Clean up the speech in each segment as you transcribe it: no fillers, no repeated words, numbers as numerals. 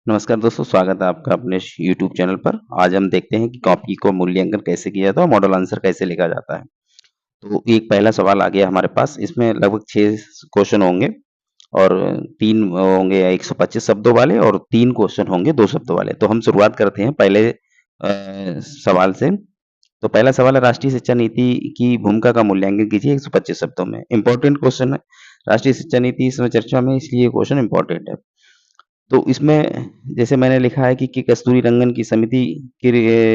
नमस्कार दोस्तों, स्वागत है आपका अपने यूट्यूब चैनल पर। आज हम देखते हैं कि कॉपी को मूल्यांकन कैसे किया जाता है और मॉडल आंसर कैसे लिखा जाता है। तो एक पहला सवाल आ गया हमारे पास, इसमें लगभग 6 क्वेश्चन होंगे और 3 होंगे 125 शब्दों वाले और 3 क्वेश्चन होंगे 2 शब्दों वाले। तो हम शुरुआत करते हैं पहले सवाल से। तो पहला सवाल है, राष्ट्रीय शिक्षा नीति की भूमिका का मूल्यांकन कीजिए 125 शब्दों में। इम्पोर्टेंट क्वेश्चन है। राष्ट्रीय शिक्षा नीति इस समय चर्चा में, इसलिए ये क्वेश्चन इम्पोर्टेंट है। तो इसमें जैसे मैंने लिखा है कि कस्तूरी रंगन की समिति की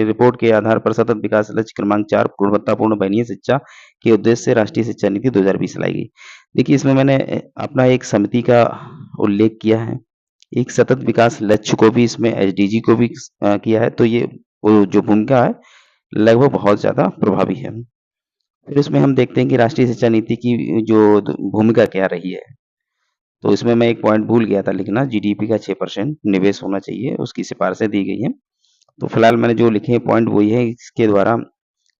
रिपोर्ट के आधार पर सतत विकास लक्ष्य क्रमांक 4 गुणवत्तापूर्ण वहनीय शिक्षा के उद्देश्य से राष्ट्रीय शिक्षा नीति 2020 लाई गई। देखिए, इसमें मैंने अपना एक समिति का उल्लेख किया है। एक सतत विकास लक्ष्य को भी इसमें एसडीजी को भी किया है। तो ये वो जो भूमिका है लगभग बहुत ज़्यादा प्रभावी है। फिर इसमें हम देखते हैं कि राष्ट्रीय शिक्षा नीति की जो भूमिका क्या रही है। तो इसमें मैं एक पॉइंट भूल गया था लिखना, जीडीपी का 6% निवेश होना चाहिए, उसकी सिफारिशें दी गई हैं। तो फिलहाल मैंने जो लिखे हैं पॉइंट वही है, इसके द्वारा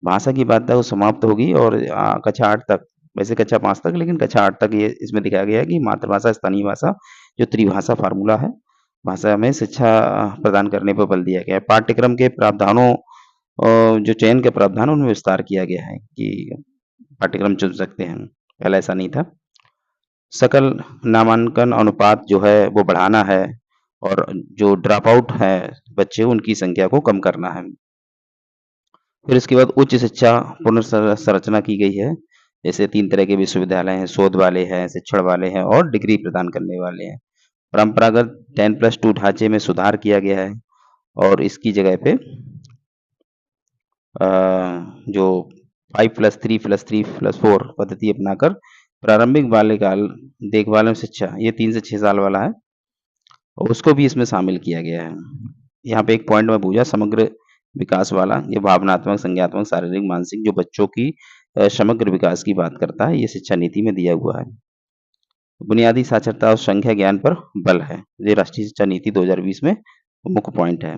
भाषा की बाध्यता वो समाप्त होगी और कक्षा 8 तक, वैसे कक्षा 5 तक, लेकिन कक्षा 8 तक ये इसमें दिखाया गया है कि मातृभाषा, स्थानीय भाषा, जो त्रिभाषा फार्मूला है, भाषा में शिक्षा प्रदान करने पर बल दिया गया है। पाठ्यक्रम के प्रावधानों जो चयन के प्रावधान उनमें विस्तार किया गया है कि पाठ्यक्रम चुन सकते हैं, पहले ऐसा नहीं था। सकल नामांकन अनुपात जो है वो बढ़ाना है और जो ड्रॉप आउट है बच्चे, उनकी संख्या को कम करना है। फिर इसके बाद उच्च शिक्षा पुनर्संरचना की गई है। जैसे 3 तरह के विश्वविद्यालय हैं, शोध वाले हैं, शिक्षण वाले हैं और डिग्री प्रदान करने वाले हैं। परंपरागत 10+2 ढांचे में सुधार किया गया है और इसकी जगह पे जो 5+3+3+4 पद्धति अपनाकर प्रारंभिक बाल्यकाल देखभाल एवं शिक्षा, ये 3 से 6 साल वाला है, और उसको भी इसमें शामिल किया गया है। यहाँ पे एक पॉइंट मैं भूला, समग्र विकास वाला, ये भावनात्मक, संज्ञानात्मक, शारीरिक, मानसिक, जो बच्चों की समग्र विकास की बात करता है, ये शिक्षा नीति में दिया हुआ है। बुनियादी साक्षरता और संख्या ज्ञान पर बल है, ये राष्ट्रीय शिक्षा नीति 2020 में मुख्य पॉइंट है।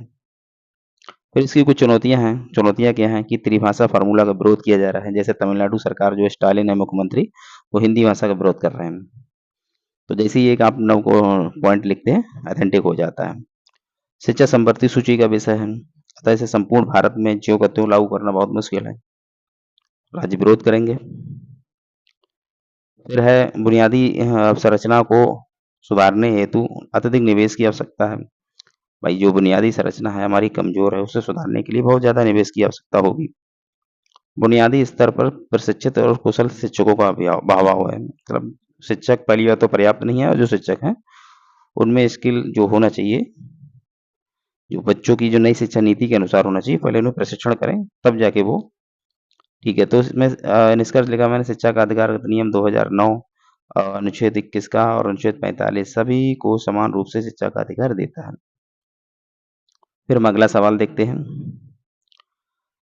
फिर इसकी कुछ चुनौतियां हैं। चुनौतियां क्या हैं कि त्रिभाषा फार्मूला का विरोध किया जा रहा है। जैसे तमिलनाडु सरकार, जो स्टालिन है मुख्यमंत्री, वो हिंदी भाषा का विरोध कर रहे हैं। तो जैसे ही एक आप नव को पॉइंट लिखते हैं, ऑथेंटिक हो जाता है। शिक्षा संपत्ति सूची का विषय है, अतः इसे संपूर्ण भारत में ज्यों का त्यों लागू करना बहुत मुश्किल है, राज्य विरोध करेंगे। फिर है बुनियादी अवसंरचना को सुधारने हेतु अत्यधिक निवेश की आवश्यकता है। भाई, जो बुनियादी संरचना है हमारी कमजोर है, उसे सुधारने के लिए बहुत ज्यादा निवेश की आवश्यकता होगी। बुनियादी स्तर पर प्रशिक्षित और कुशल शिक्षकों का अभाव है। मतलब शिक्षक पहली बात तो पर्याप्त नहीं है, और जो शिक्षक हैं उनमें स्किल जो होना चाहिए, जो बच्चों की जो नई शिक्षा नीति के अनुसार होना चाहिए, पहले उन्हें प्रशिक्षण करें, तब जाके वो ठीक है। तो इसमें निष्कर्ष लिखा मैंने, शिक्षा का अधिकार अधिनियम 2009 अनुच्छेद 21 का और अनुच्छेद 45 सभी को समान रूप से शिक्षा का अधिकार देता है। फिर हम अगला सवाल देखते हैं।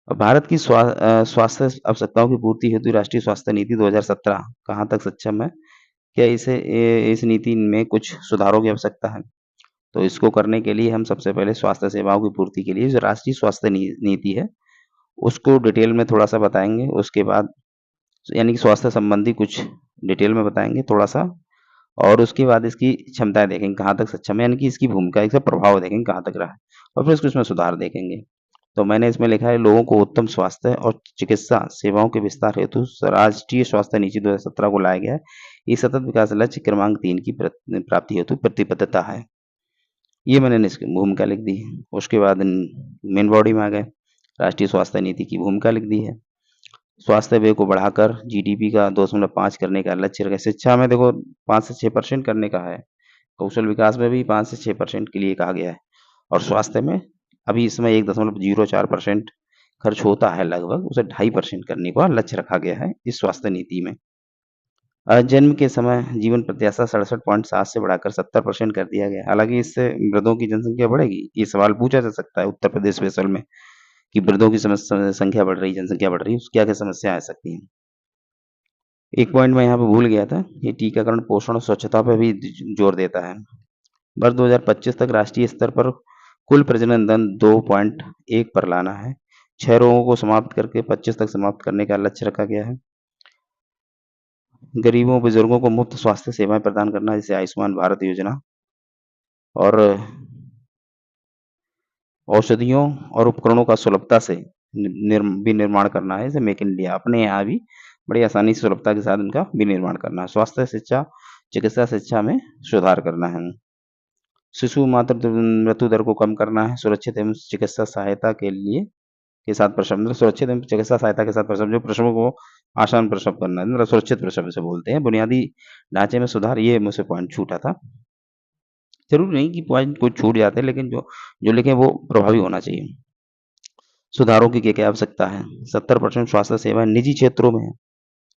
भारत की स्वास्थ्य आवश्यकताओं की पूर्ति हेतु राष्ट्रीय स्वास्थ्य नीति 2017 कहाँ तक सक्षम है? क्या इस नीति में कुछ सुधारों की आवश्यकता है? तो इसको करने के लिए हम सबसे पहले स्वास्थ्य सेवाओं की पूर्ति के लिए जो राष्ट्रीय स्वास्थ्य नीति है, उसको डिटेल में थोड़ा सा बताएंगे। उसके बाद यानी कि स्वास्थ्य संबंधी कुछ डिटेल में बताएंगे थोड़ा सा, और उसके बाद इसकी क्षमताएं देखेंगे कहाँ तक सक्षम है, यानी कि इसकी भूमिका, इसका प्रभाव देखेंगे कहाँ तक रहा है, और फिर इसमें सुधार देखेंगे। तो मैंने इसमें लिखा है, लोगों को उत्तम स्वास्थ्य और चिकित्सा सेवाओं के विस्तार हेतु राष्ट्रीय स्वास्थ्य नीति 2017 को लाया गया है। ये सतत विकास लक्ष्य क्रमांक 3 की प्राप्ति हेतु प्रतिबद्धता है। ये मैंने भूमिका लिख दी है। उसके बाद मेन बॉडी में आ गए, राष्ट्रीय स्वास्थ्य नीति की भूमिका लिख दी है। स्वास्थ्य व्यय को बढ़ाकर जीडीपी का 2.5 करने का लक्ष्य रखा। शिक्षा में देखो 5 से 6% करने का है, कौशल विकास में भी 5 से 6% के लिए कहा गया है, और स्वास्थ्य में अभी इसमें 1.04% खर्च होता है लगभग, उसे 2.5% करने का लक्ष्य रखा गया है इस स्वास्थ्य नीति में। जन्म के समय जीवन प्रत्याशा 67.7 से बढ़ाकर 70% कर दिया गया। हालांकि इससे वृद्धों की जनसंख्या बढ़ेगी, ये सवाल पूछा जा सकता है उत्तर प्रदेश स्पेशल में, कि वृद्धों की संख्या बढ़ रही, जनसंख्या बढ़ रही है, क्या क्या समस्या आ सकती है। एक पॉइंट मैं यहाँ पे भूल गया था, ये टीकाकरण, पोषण और स्वच्छता पे भी जोर देता है। वर्ष 2025 तक राष्ट्रीय स्तर पर कुल प्रजनन दर 2.1 पर लाना है। 6 रोगों को समाप्त करके 25 तक समाप्त करने का लक्ष्य रखा गया है। गरीबों बुजुर्गों को मुफ्त स्वास्थ्य सेवाएं प्रदान करना, जैसे आयुष्मान भारत योजना, और औषधियों और उपकरणों का सुलभता से विनिर्माण करना है, जैसे मेक इन इंडिया। अपने यहाँ भी बड़ी आसानी से सुलभता के साथ इनका विनिर्माण करना है। स्वास्थ्य शिक्षा, चिकित्सा शिक्षा में सुधार करना है। शिशु मातृ मृत्यु दर को कम करना है। सुरक्षित एवं चिकित्सा सहायता के लिए के साथ प्रसव, मतलब सुरक्षित एवं चिकित्सा सहायता के साथ प्रसव, जो प्रसवों को आसान प्रसव करना है, मतलब सुरक्षित प्रसव इसे बोलते हैं। बुनियादी ढांचे में सुधार, ये मुझसे पॉइंट छूटा था। जरूरी नहीं कि पॉइंट कुछ छूट जाते हैं, लेकिन जो जो लिखे वो प्रभावी होना चाहिए। सुधारों की क्या क्या आवश्यकता है? 70% स्वास्थ्य सेवाएं निजी क्षेत्रों में है,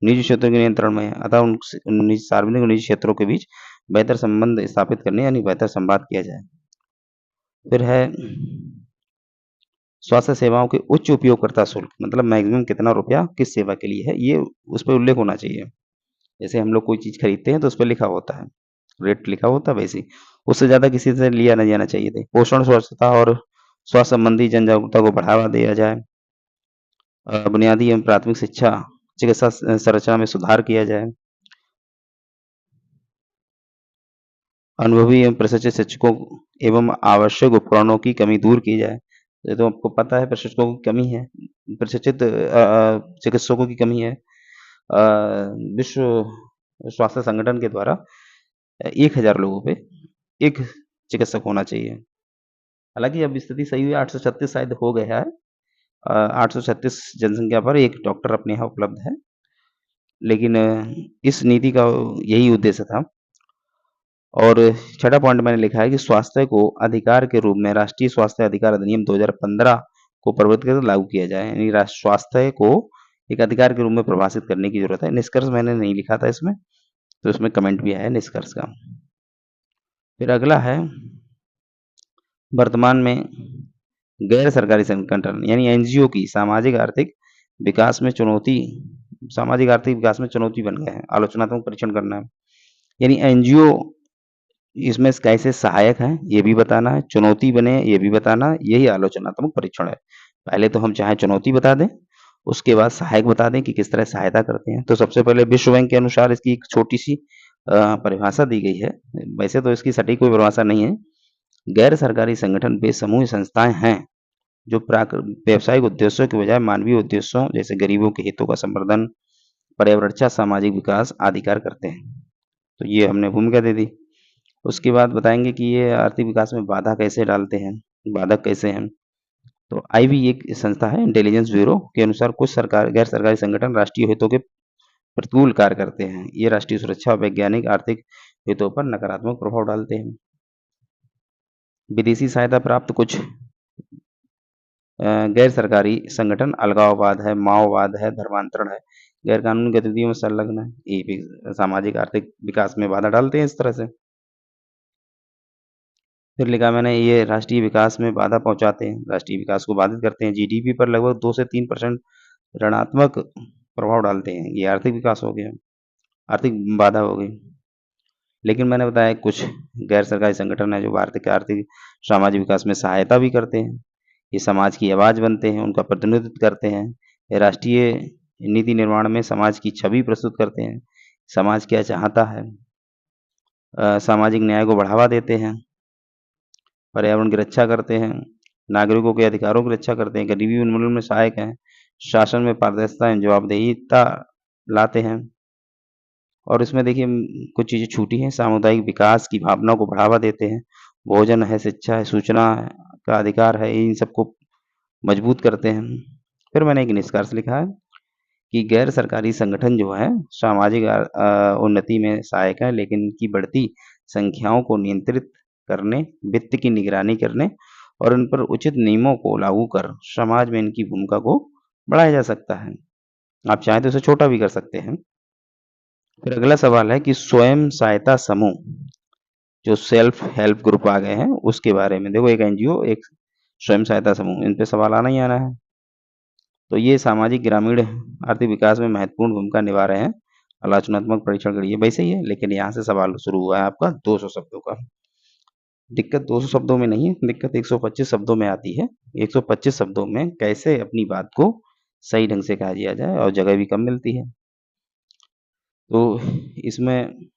निजी क्षेत्रों के नियंत्रण में है, अतः उन सार्वजनिक और निजी क्षेत्रों के बीच बेहतर संबंध स्थापित करने, यानी बेहतर संवाद किया जाए। फिर है स्वास्थ्य सेवाओं के उच्च उपयोगकर्ता शुल्क, मतलब मैक्सिमम कितना रुपया किस सेवा के लिए है, ये उस पर उल्लेख होना चाहिए। जैसे हम लोग कोई चीज खरीदते हैं तो उस पर लिखा होता है, रेट लिखा होता है, वैसे ही उससे ज्यादा किसी से लिया नहीं जाना चाहिए थे। पोषण, स्वच्छता और स्वास्थ्य संबंधी जन जागरूकता को बढ़ावा दिया जाए। बुनियादी एवं प्राथमिक शिक्षा, चिकित्सा संरचना में सुधार किया जाए। अनुभवी एवं प्रशिक्षित शिक्षकों एवं आवश्यक उपकरणों की कमी दूर की जाए। ये तो आपको पता है, प्रशिक्षकों की कमी है, प्रशिक्षित चिकित्सकों की कमी है। विश्व स्वास्थ्य संगठन के द्वारा 1000 लोगों पे एक चिकित्सक होना चाहिए। हालांकि अब स्थिति सही हुई, 836 शायद हो गया है। 836 जनसंख्या पर एक डॉक्टर अपने यहाँ उपलब्ध है, लेकिन इस नीति का यही उद्देश्य था। और छठा पॉइंट मैंने लिखा है कि स्वास्थ्य को अधिकार के रूप में राष्ट्रीय स्वास्थ्य अधिकार अधिनियम 2015 को प्रवर्तित कर लागू किया जाए, यानी स्वास्थ्य को एक अधिकार के रूप में प्रभाषित करने की जरूरत है। निष्कर्ष मैंने नहीं लिखा था इसमें, तो इसमें कमेंट भी आया निष्कर्ष का। फिर अगला है, वर्तमान में गैर सरकारी संगठन यानी एनजीओ की सामाजिक आर्थिक विकास में चुनौती बन गए हैं। आलोचनात्मक परीक्षण करना है, यानी एनजीओ इसमें कैसे सहायक है ये भी बताना है, चुनौती बने ये भी बताना है, यही आलोचनात्मक परीक्षण है। पहले तो हम चाहे चुनौती बता दें, उसके बाद सहायक बता दें कि किस तरह सहायता करते हैं। तो सबसे पहले विश्व बैंक के अनुसार इसकी एक छोटी सी परिभाषा दी गई है। वैसे तो इसकी सटीक कोई परिभाषा नहीं है। गैर सरकारी संगठन वे समूह संस्थाएं हैं जो व्यावसायिक उद्देश्यों के बजाय मानवीय उद्देश्यों जैसे गरीबों के हितों का संवर्धन, पर्यावरण, सामाजिक विकास आदि कार्य करते हैं। तो ये हमने भूमिका दे दी। उसके बाद बताएंगे कि ये आर्थिक विकास में बाधा कैसे डालते हैं, बाधक कैसे हैं। तो आईबी एक संस्था है, इंटेलिजेंस ब्यूरो के अनुसार कुछ सरकार गैर सरकारी संगठन राष्ट्रीय हितों के प्रतिकूल कार्य करते हैं। ये राष्ट्रीय सुरक्षा, वैज्ञानिक, आर्थिक हितों पर नकारात्मक प्रभाव डालते हैं। विदेशी सहायता प्राप्त कुछ गैर सरकारी संगठन अलगाववाद है, माओवाद है, धर्मांतरण है, गैर कानूनी गतिविधियों में संलग्न है। ये भी सामाजिक आर्थिक विकास में बाधा डालते हैं इस तरह से। फिर लिखा मैंने, ये राष्ट्रीय विकास में बाधा पहुंचाते हैं, राष्ट्रीय विकास को बाधित करते हैं। जीडीपी पर लगभग 2 से 3% ऋणात्मक प्रभाव डालते हैं। ये आर्थिक विकास हो गया, आर्थिक बाधा हो गई। लेकिन मैंने बताया कुछ गैर सरकारी संगठन है जो भारत के आर्थिक सामाजिक विकास में सहायता भी करते हैं। ये समाज की आवाज बनते हैं, उनका प्रतिनिधित्व करते हैं। ये राष्ट्रीय नीति निर्माण में समाज की छवि प्रस्तुत करते हैं, समाज क्या चाहता है, सामाजिक न्याय को बढ़ावा देते हैं, पर्यावरण की रक्षा करते हैं, नागरिकों के अधिकारों की रक्षा करते हैं, गरीबी उन्मूलन में सहायक हैं, शासन में पारदर्शिता एवं जवाबदेहिता लाते हैं। और इसमें देखिए कुछ चीजें छूटी हैं। सामुदायिक विकास की भावना को बढ़ावा देते हैं, भोजन है, शिक्षा है, सूचना का अधिकार है, इन सबको मजबूत करते हैं। फिर मैंने एक निष्कर्ष लिखा है कि गैर सरकारी संगठन जो है सामाजिक उन्नति में सहायक है, लेकिन इनकी बढ़ती संख्याओं को नियंत्रित करने, वित्त की निगरानी करने और उन पर उचित नियमों को लागू कर समाज में इनकी भूमिका को बढ़ाया जा सकता है। आप चाहें तो इसे छोटा भी कर सकते हैं। फिर अगला सवाल है कि स्वयं सहायता समूह, जो सेल्फ हेल्प ग्रुप आ गए हैं, उसके बारे में देखो। एक एनजीओ, एक स्वयं सहायता समूह, इन पे सवाल आना ही आना है। तो ये सामाजिक ग्रामीण आर्थिक विकास में महत्वपूर्ण भूमिका निभा रहे हैं। आलोचनात्मक परीक्षण करिए, वैसे ही है, लेकिन यहाँ से सवाल शुरू हुआ है आपका 200 शब्दों का। दिक्कत 200 शब्दों में नहीं है, दिक्कत 125 शब्दों में आती है। 125 शब्दों में कैसे अपनी बात को सही ढंग से कहा दिया जाए, और जगह भी कम मिलती है। तो इसमें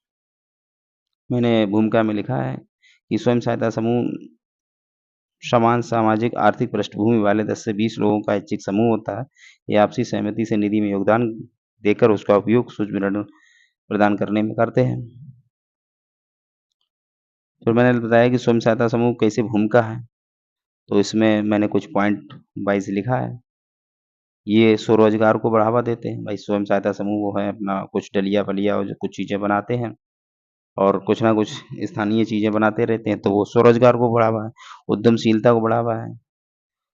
मैंने भूमिका में लिखा है कि स्वयं सहायता समूह समान सामाजिक आर्थिक पृष्ठभूमि वाले 10 से 20 लोगों का ऐच्छिक समूह होता है। ये आपसी सहमति से निधि में योगदान देकर उसका उपयोग सूक्ष्म ऋण प्रदान करने में करते हैं। फिर मैंने बताया कि स्वयं सहायता समूह कैसे भूमिका है, तो इसमें मैंने कुछ पॉइंट वाइज़ लिखा है। ये स्वरोजगार को बढ़ावा देते हैं। भाई स्वयं सहायता समूह वो है अपना कुछ डलिया-वलिया और जो कुछ चीज़ें बनाते हैं और कुछ ना कुछ स्थानीय चीज़ें बनाते रहते हैं, तो वो स्वरोजगार को बढ़ावा है, उद्यमशीलता को बढ़ावा है।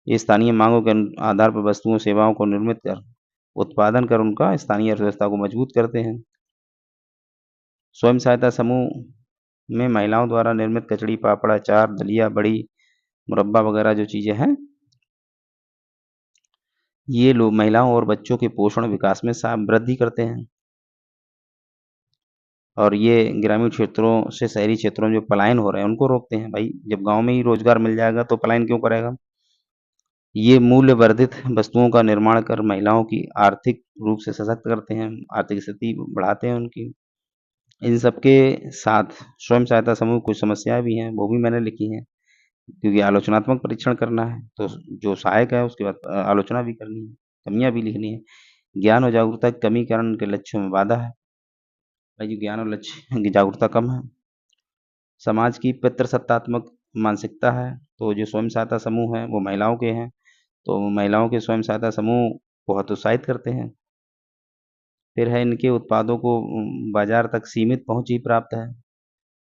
ये स्थानीय माँगों के आधार पर वस्तुओं, सेवाओं को निर्मित कर, उत्पादन कर उनका स्थानीय अर्थव्यवस्था को मजबूत करते हैं। स्वयं सहायता समूह में महिलाओं द्वारा निर्मित कचड़ी, पापड़, अचार, दलिया, बड़ी, मुरब्बा वगैरह जो चीज़ें हैं, ये लोग महिलाओं और बच्चों के पोषण विकास में वृद्धि करते हैं। और ये ग्रामीण क्षेत्रों से शहरी क्षेत्रों में जो पलायन हो रहे हैं, उनको रोकते हैं। भाई जब गाँव में ही रोज़गार मिल जाएगा तो पलायन क्यों करेगा? ये मूल्य वर्धित वस्तुओं का निर्माण कर महिलाओं की आर्थिक रूप से सशक्त करते हैं, आर्थिक स्थिति बढ़ाते हैं उनकी। इन सबके साथ स्वयं सहायता समूह कुछ समस्याएँ भी हैं, वो भी मैंने लिखी हैं, क्योंकि आलोचनात्मक परीक्षण करना है, तो जो सहायक है उसके बाद आलोचना भी करनी है, कमियाँ भी लिखनी है। ज्ञान और जागरूकता की कमी कारण उनके लक्ष्यों में बाधा है। भाई जो ज्ञान और लक्ष्य की जागरूकता कम है। समाज की पितृसत्तात्मक मानसिकता है, तो जो स्वयं सहायता समूह हैं, वो महिलाओं के हैं, तो महिलाओं के स्वयं सहायता समूह को हतोत्साहित करते हैं। फिर है इनके उत्पादों को बाज़ार तक सीमित पहुँच ही प्राप्त है।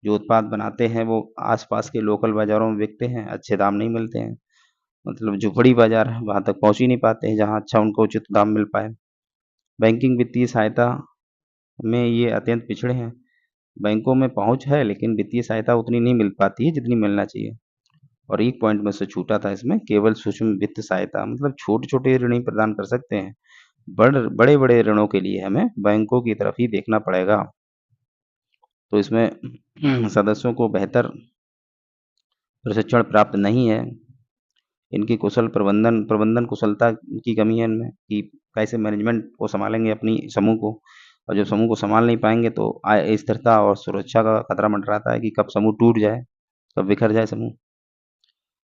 जो उत्पाद बनाते हैं वो आस-पास के लोकल बाज़ारों में बिकते हैं, अच्छे दाम नहीं मिलते हैं। मतलब जो बड़ी बाज़ार है वहाँ तक पहुँच ही नहीं पाते हैं, जहाँ अच्छा उनको उचित दाम मिल पाए। बैंकिंग वित्तीय सहायता में ये अत्यंत पिछड़े हैं। बैंकों में पहुँच है लेकिन वित्तीय सहायता उतनी नहीं मिल पाती है जितनी मिलना चाहिए। और एक पॉइंट मुझसे छूटा था इसमें, केवल सूक्ष्म वित्त सहायता, मतलब छोटे-छोटे ऋण ही प्रदान कर सकते हैं। बड़े-बड़े ऋणों के लिए हमें बैंकों की तरफ ही देखना पड़ेगा। तो इसमें सदस्यों को बेहतर प्रशिक्षण प्राप्त नहीं है। इनकी प्रबंधन कुशलता की कमी है इनमें कि कैसे मैनेजमेंट को सँभालेंगे अपनी समूह को, और जब समूह को सँभाल नहीं पाएँगे तो स्थिरता और सुरक्षा का खतरा मंडराता है कि कब समूह टूट जाए, कब बिखर जाए समूह।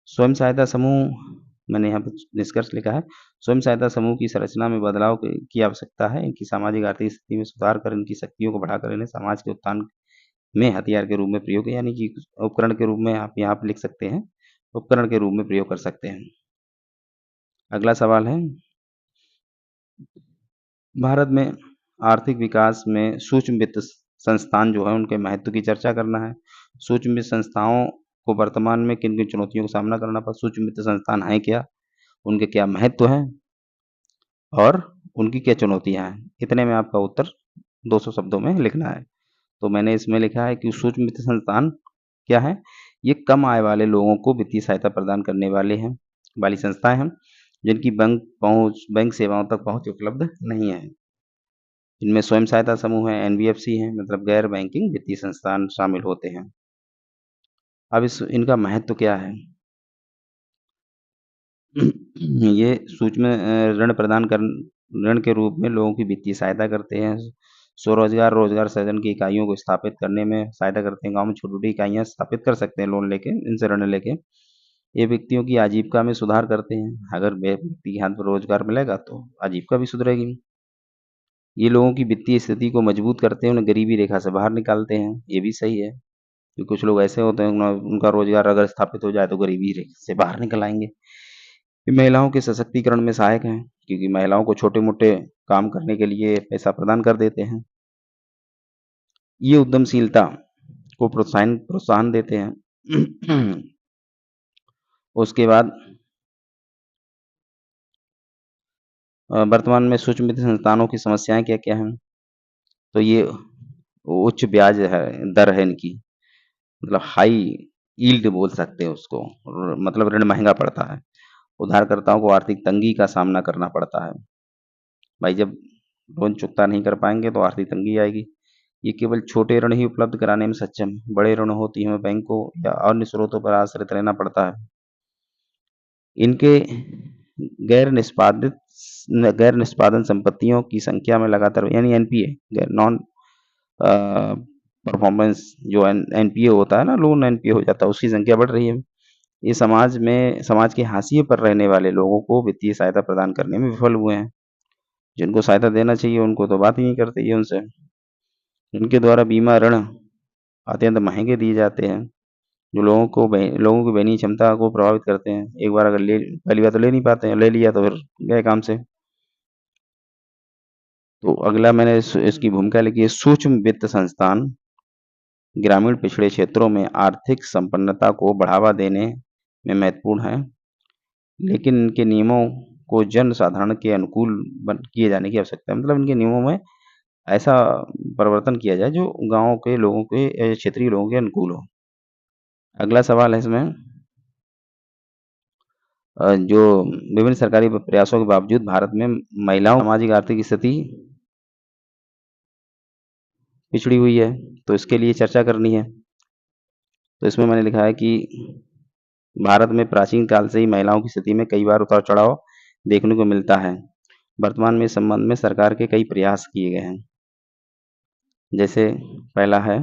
स्वयं सहायता समूह, मैंने यहाँ पे निष्कर्ष लिखा है, स्वयं सहायता समूह की संरचना में बदलाव की आवश्यकता है। इनकी सामाजिक आर्थिक स्थिति में सुधार कर इनकी शक्तियों को बढ़ाकर इन्हें समाज के उत्थान में हथियार के रूप में प्रयोग, यानी कि उपकरण के रूप में आप यहाँ पे लिख सकते हैं, उपकरण के रूप में प्रयोग कर सकते हैं। अगला सवाल है, भारत में आर्थिक विकास में सूक्ष्म वित्त संस्थान जो है उनके महत्व की चर्चा करना है। सूक्ष्म वित्त संस्थाओं को वर्तमान में किन-किन चुनौतियों का सामना करना पड़ा? सूक्ष्म वित्त संस्थान हैं क्या? उनके क्या महत्व हैं? और उनकी क्या चुनौतियाँ हैं? इतने में आपका उत्तर 200 शब्दों में लिखना है। तो मैंने इसमें लिखा है कि सूक्ष्म वित्त संस्थान क्या है? ये कम आय वाले लोगों को वित्तीय सहायता प्रदान करने वाली संस्थाएँ हैं, जिनकी बैंक सेवाओं तक पहुँच उपलब्ध नहीं है। इनमें स्वयं सहायता समूह हैं, एनबीएफसी हैं, मतलब गैर बैंकिंग वित्तीय संस्थान शामिल होते हैं। अब इनका महत्व क्या है? ये सूक्ष्म ऋण के रूप में लोगों की वित्तीय सहायता करते हैं। स्वरोजगार, रोजगार सृजन की इकाइयों को स्थापित करने में सहायता करते हैं। गाँव में छोटी-छोटी इकाइयाँ स्थापित कर सकते हैं लोन लेके, इनसे ऋण लेके। ये व्यक्तियों की आजीविका में सुधार करते हैं। अगर व्यक्ति के हाथ में रोजगार मिलेगा तो आजीविका भी सुधरेगी। ये लोगों की वित्तीय स्थिति को मजबूत करते हैं, उन्हें गरीबी रेखा से बाहर निकालते हैं। ये भी सही है कि कुछ लोग ऐसे होते हैं उनका रोजगार अगर स्थापित हो जाए तो गरीबी रेखा से बाहर निकल आएँगे। ये महिलाओं के सशक्तिकरण में सहायक हैं, क्योंकि महिलाओं को छोटे-मोटे काम करने के लिए पैसा प्रदान कर देते हैं। ये उद्यमशीलता को प्रोत्साहन देते हैं। उसके बाद वर्तमान में सूक्ष्म वित्त संस्थानों की समस्याएँ क्या-क्या हैं? तो ये उच्च ब्याज दर है इनकी, मतलब हाई यील्ड बोल सकते हैं उसको, और मतलब ऋण महँगा पड़ता है। उधारकर्ताओं को आर्थिक तंगी का सामना करना पड़ता है। भाई जब लोन चुकता नहीं कर पाएँगे तो आर्थिक तंगी आएगी। ये केवल छोटे ऋण ही उपलब्ध कराने में सक्षम है। बड़े ऋण होती हैं बैंकों या अन्य स्रोतों पर आश्रित रहना पड़ता है। इनके गैर निष्पादित गैर निष्पादन संपत्तियों की संख्या में लगातार, यानी एनपीए, गैर नॉन परफॉर्मेंस जो एनपीए होता है ना, लोन एनपीए हो जाता है, उसकी संख्या बढ़ रही है। ये समाज के हाशिए पर रहने वाले लोगों को वित्तीय सहायता प्रदान करने में विफल हुए हैं। जिनको सहायता देना चाहिए उनको तो बात ही नहीं करते ये उनसे। इनके द्वारा बीमा ऋण अत्यंत महँगे दिए जाते हैं, जो लोगों की बहनीय क्षमता को प्रभावित करते हैं। एक बार अगर पहली बार तो ले नहीं पाते हैं, ले लिया तो फिर गए काम से। तो अगला मैंने इसकी भूमिका लिखी है, सूक्ष्म वित्त संस्थान ग्रामीण पिछड़े क्षेत्रों में आर्थिक संपन्नता को बढ़ावा देने में महत्वपूर्ण है, लेकिन इनके नियमों को जन साधारण के अनुकूल किए जाने की आवश्यकता है। मतलब इनके नियमों में ऐसा परिवर्तन किया जाए जो गाँव के लोगों के क्षेत्रीय लोगों के अनुकूल हो। अगला सवाल है इसमें, जो विभिन्न सरकारी प्रयासों के बावजूद भारत में महिलाओं की सामाजिक आर्थिक स्थिति पिछड़ी हुई है, तो इसके लिए चर्चा करनी है। तो इसमें मैंने लिखा है कि भारत में प्राचीन काल से ही महिलाओं की स्थिति में कई बार उतार-चढ़ाव देखने को मिलता है। वर्तमान में इस संबंध में सरकार के कई प्रयास किए गए हैं। जैसे पहला है,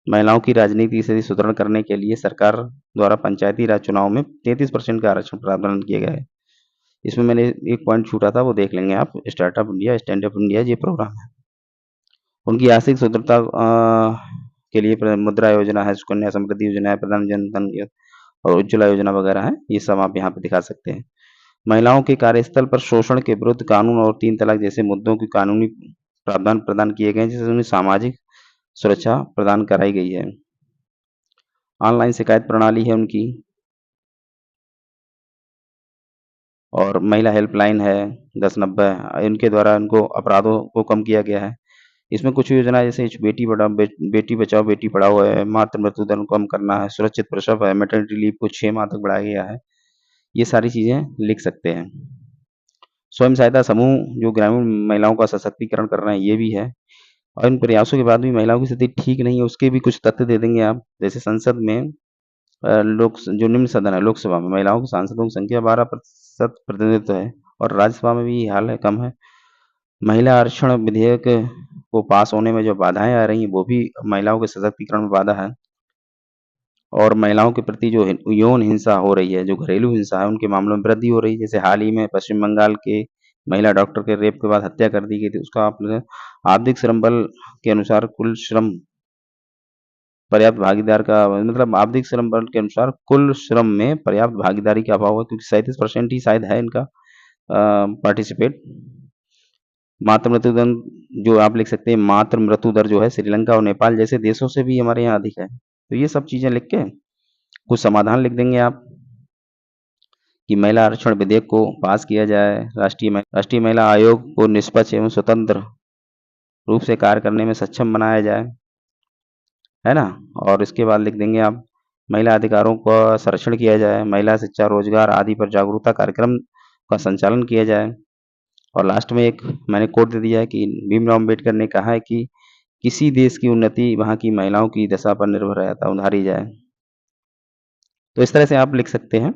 महिलाओं की राजनीतिक स्थिति सुदृढ़ करने के लिए सरकार द्वारा पंचायती राज चुनाव में 33% का आरक्षण प्रावधान किया गया है। इसमें मैंने एक पॉइंट छूटा था, वो देख लेंगे आप। Startup India, stand up India ये प्रोग्राम है। उनकी आर्थिक सुदृढ़ता के लिए मुद्रा योजना है, सुकन्या समृद्धि योजना है, प्रधान जन धन और उज्ज्वला योजना वगैरह है। ये सब आप यहाँ पे दिखा सकते हैं। महिलाओं के कार्यस्थल पर शोषण के विरुद्ध कानून और 3 तलाक जैसे मुद्दों की कानूनी प्रावधान प्रदान किए गए हैं, जिससे उन्हें सामाजिक सुरक्षा प्रदान कराई गई है। ऑनलाइन शिकायत प्रणाली है उनकी, और महिला हेल्पलाइन है 1090, इनके द्वारा इनको अपराधों को कम किया गया है। इसमें कुछ योजना जैसे बेटी बचाओ बेटी पढ़ाओ है, मातृ मृत्यु दर को कम करना है, सुरक्षित प्रसव है, मैटरनिटी लीव को 6 माह तक बढ़ाया गया है। ये सारी चीज़ें लिख सकते हैं। स्वयं सहायता समूह जो ग्रामीण महिलाओं का सशक्तिकरण कर रहे हैं, ये भी है। और इन प्रयासों के बाद भी महिलाओं की स्थिति ठीक नहीं है, उसके भी कुछ तथ्य दे देंगे आप। जैसे संसद में जो निम्न सदन है लोकसभा में, महिलाओं के सांसदों की संख्या 12% प्रतिनिधित्व है, और राज्यसभा में भी हाल है कम है। महिला आरक्षण विधेयक को पास होने में जो बाधाएं आ रही हैं, वो भी महिलाओं के सशक्तिकरण में बाधा है। और महिलाओं के प्रति जो यौन हिंसा हो रही है, जो घरेलू हिंसा है, उनके मामलों में वृद्धि हो रही है। जैसे हाल ही में पश्चिम बंगाल के महिला डॉक्टर के रेप के बाद हत्या कर दी गई थी, उसका आप आवधिक श्रम बल के अनुसार कुल श्रम पर्याप्त भागीदार का मतलब आवधिक श्रम बल के अनुसार कुल श्रम में पर्याप्त भागीदारी का अभाव है, क्योंकि 37% ही शायद है इनका पार्टिसिपेट। मातृ मृत्यु दर जो आप लिख सकते हैं, मातृ मृत्यु दर जो है श्रीलंका और नेपाल जैसे देशों से भी हमारे यहाँ अधिक है। तो ये सब चीजें लिख के कुछ समाधान लिख देंगे आप कि महिला आरक्षण विधेयक को पास किया जाए, राष्ट्रीय महिला आयोग को निष्पक्ष एवं स्वतंत्र रूप से कार्य करने में सक्षम बनाया जाए, है ना। और इसके बाद लिख देंगे आप, महिला अधिकारों का संरक्षण किया जाए, महिला शिक्षा रोजगार आदि पर जागरूकता कार्यक्रम का संचालन किया जाए। और लास्ट में एक मैंने कोट दे दिया है कि भीमराव अम्बेडकर ने कहा है कि किसी देश की उन्नति वहाँ की महिलाओं की दशा पर निर्भर रहता, उधारी जाए। तो इस तरह से आप लिख सकते हैं।